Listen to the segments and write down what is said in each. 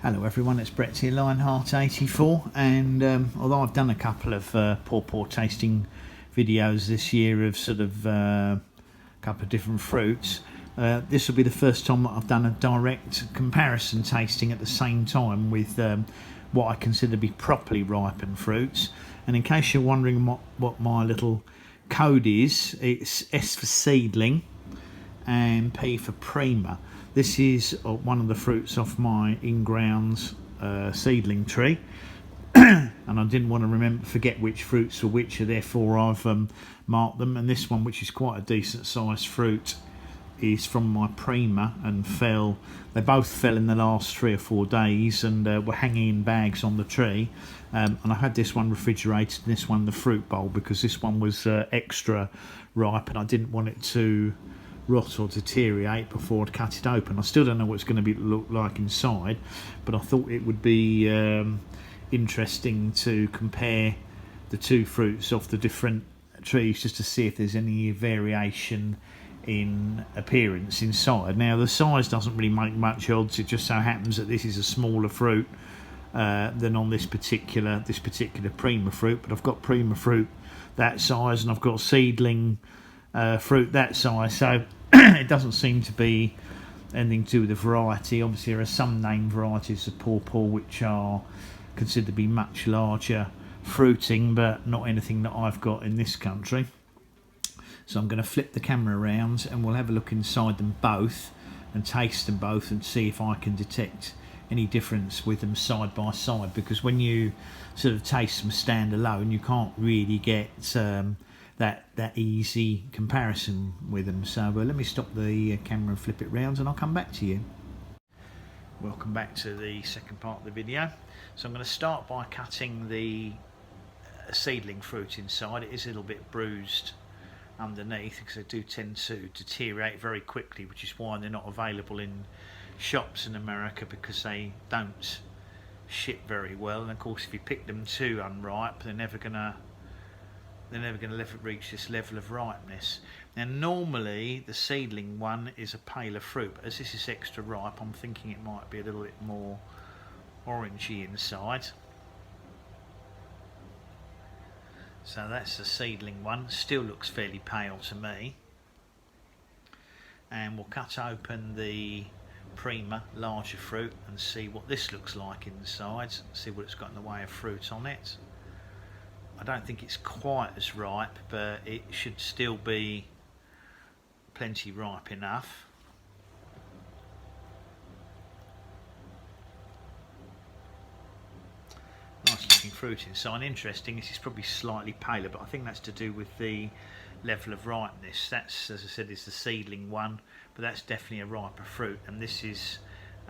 Hello everyone, it's Brett here, Lionheart84, and although I've done a couple of pawpaw tasting videos this year of sort of a couple of different fruits, this will be the first time that I've done a direct comparison tasting at the same time with what I consider to be properly ripened fruits. And in case you're wondering what my little code is, it's S for seedling and P for Prima. This is one of the fruits off my in-grounds seedling tree, and I didn't want to forget which fruits were which, so therefore I've marked them. And this one, which is quite a decent sized fruit, is from my Prima and fell. They both fell in the last 3 or 4 days and were hanging in bags on the tree. And I had this one refrigerated and this one in the fruit bowl because this one was extra ripe and I didn't want it to rot or deteriorate before I'd cut it open. I still don't know what it's going to look like inside, but I thought it would be interesting to compare the two fruits off the different trees just to see if there's any variation in appearance inside. Now the size doesn't really make much odds, it just so happens that this is a smaller fruit than on this particular Prima fruit, but I've got Prima fruit that size and I've got seedling fruit that size, so it doesn't seem to be anything to do with the variety. Obviously there are some named varieties of pawpaw which are considered to be much larger fruiting, but not anything that I've got in this country. So I'm going to flip the camera around and we'll have a look inside them both and taste them both and see if I can detect any difference with them side by side, because when you sort of taste them stand alone you can't really get that easy comparison with them. So let me stop the camera and flip it round and I'll come back to you. Welcome back to the second part of the video. So I'm going to start by cutting the seedling fruit inside. It is a little bit bruised underneath because they do tend to deteriorate very quickly, which is why they're not available in shops in America, because they don't ship very well. And of course if you pick them too unripe, they're never going to reach this level of ripeness. Now normally the seedling one is a paler fruit, but as this is extra ripe I'm thinking it might be a little bit more orangey inside. So that's the seedling one, still looks fairly pale to me. And we'll cut open the Prima larger fruit and see what this looks like inside, see what it's got in the way of fruit on it. I don't think it's quite as ripe, but it should still be plenty ripe enough. Nice looking fruit inside. Interesting, this is probably slightly paler, but I think that's to do with the level of ripeness. That's, as I said, is the seedling one, but that's definitely a riper fruit, and this is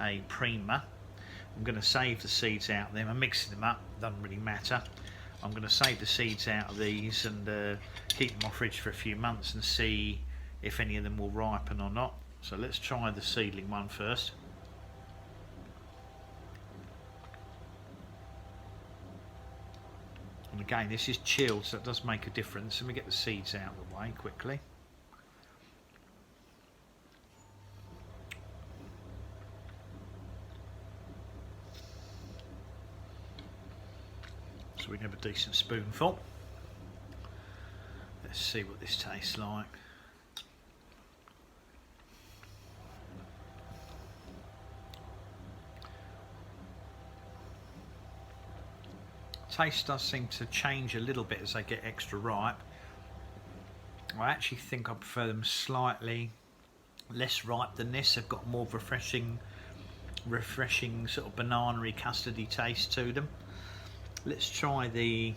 a Prima. I'm going to save the seeds out of them. I'm mixing them up, doesn't really matter. I'm going to save the seeds out of these and keep them off fridge for a few months and see if any of them will ripen or not. So let's try the seedling one first. And again, this is chilled, so it does make a difference. Let me get the seeds out of the way quickly. So we can have a decent spoonful. Let's see what this tastes like. Taste does seem to change a little bit as they get extra ripe. I actually think I prefer them slightly less ripe than this. They've got more refreshing sort of banana-y, custardy taste to them. Let's try the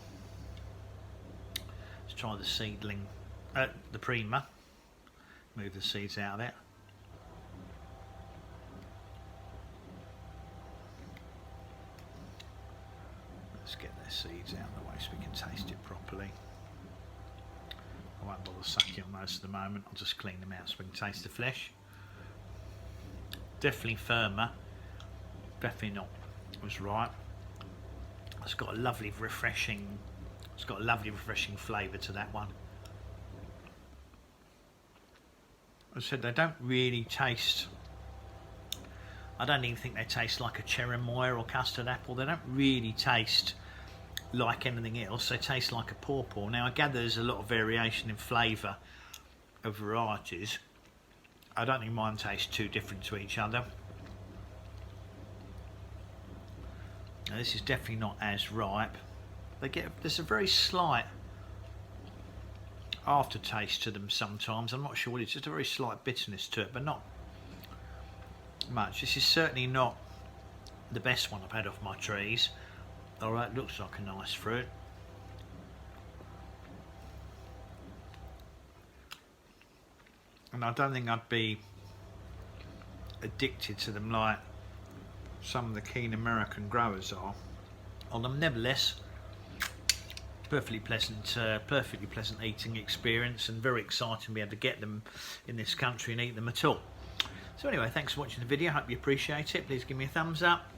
seedling, the Prima. Move the seeds out of it. Let's get their seeds out of the way so we can taste it properly. I won't bother sucking on those at the moment. I'll just clean them out so we can taste the flesh. Definitely firmer. Definitely not as ripe. It's got a lovely refreshing flavour to that one. As I said, they don't really taste I don't even think they taste like a cherimoya or custard apple. They don't really taste like anything else. They taste like a pawpaw. Now I gather there's a lot of variation in flavour of varieties. I don't think mine tastes too different to each other. Now this is definitely not as ripe. There's a very slight aftertaste to them sometimes. I'm not sure what it is, just a very slight bitterness to it, but not much. This is certainly not the best one I've had off my trees. Alright, looks like a nice fruit. And I don't think I'd be addicted to them like some of the keen American growers are. Although nevertheless, perfectly pleasant eating experience, and very exciting to be able to get them in this country and eat them at all. So anyway, thanks for watching the video. Hope you appreciate it. Please give me a thumbs up.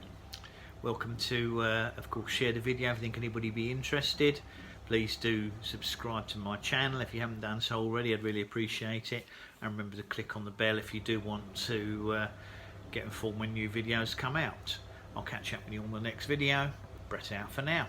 Welcome to, of course, share the video if you think anybody be interested. Please do subscribe to my channel if you haven't done so already. I'd really appreciate it. And remember to click on the bell if you do want to get informed when new videos come out. I'll catch up with you on the next video. Brett out for now.